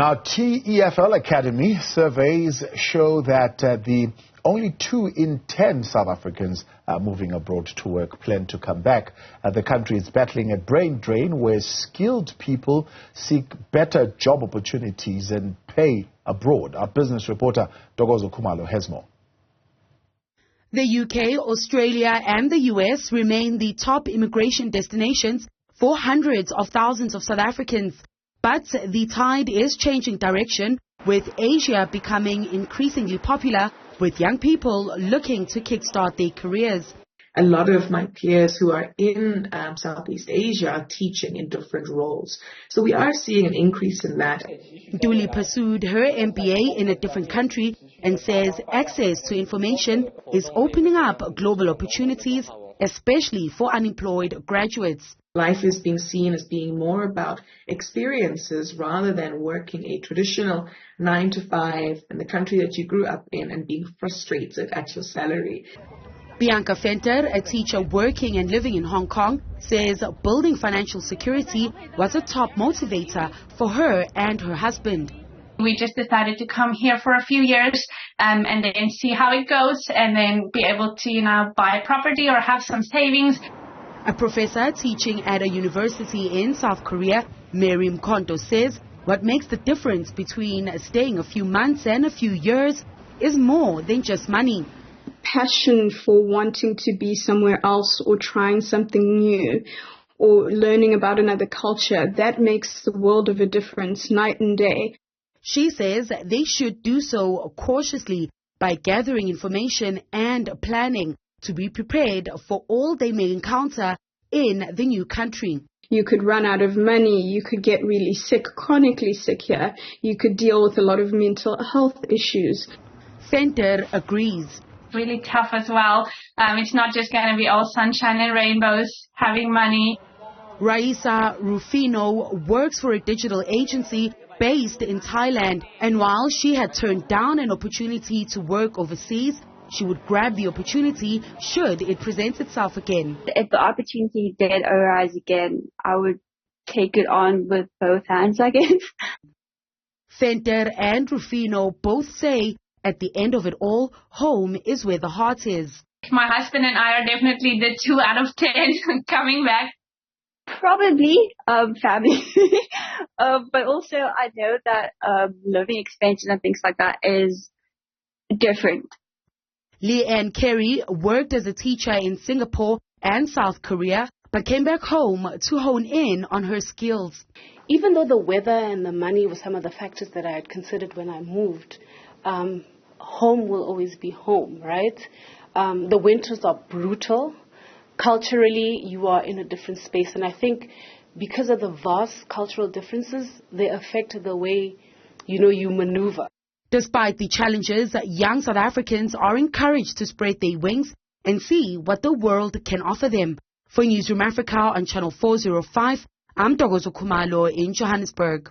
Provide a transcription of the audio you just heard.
Now, TEFL Academy surveys show that the only 2 in 10 South Africans moving abroad to work plan to come back. The country is battling a brain drain where skilled people seek better job opportunities and pay abroad. Our business reporter, Ntokozo Khumalo, has more. The UK, Australia and the US remain the top immigration destinations for hundreds of thousands of South Africans. But the tide is changing direction, with Asia becoming increasingly popular, with young people looking to kickstart their careers. A lot of my peers who are in Southeast Asia are teaching in different roles. So we are seeing an increase in that. Dooley pursued her MBA in a different country and says access to information is opening up global opportunities, especially for unemployed graduates. Life is being seen as being more about experiences rather than working a traditional 9-to-5 in the country that you grew up in and being frustrated at your salary. Bianca Venter, a teacher working and living in Hong Kong, says building financial security was a top motivator for her and her husband. We just decided to come here for a few years and then see how it goes and then be able to, buy a property or have some savings. A professor teaching at a university in South Korea, Mary Mkonto, says what makes the difference between staying a few months and a few years is more than just money. Passion for wanting to be somewhere else or trying something new or learning about another culture, that makes the world of a difference night and day. She says they should do so cautiously by gathering information and planning to be prepared for all they may encounter in the new country. You could run out of money, you could get really sick, chronically sick here, you could deal with a lot of mental health issues. Venter agrees. Really tough as well. It's not just going to be all sunshine and rainbows, having money. Raisa Rufino works for a digital agency based in Thailand, and while she had turned down an opportunity to work overseas, she would grab the opportunity should it present itself again. If the opportunity did arise again, I would take it on with both hands, I guess. Venter and Rufino both say at the end of it all, home is where the heart is. My husband and I are definitely the 2 out of 10 coming back. Probably family, but also I know that living expenses and things like that is different. Leanne Carey worked as a teacher in Singapore and South Korea, but came back home to hone in on her skills. Even though the weather and the money were some of the factors that I had considered when I moved, home will always be home, right? The winters are brutal. Culturally, you are in a different space. And I think because of the vast cultural differences, they affect the way, you maneuver. Despite the challenges, young South Africans are encouraged to spread their wings and see what the world can offer them. For Newzroom Afrika on Channel 405, I'm Ntokozo Khumalo in Johannesburg.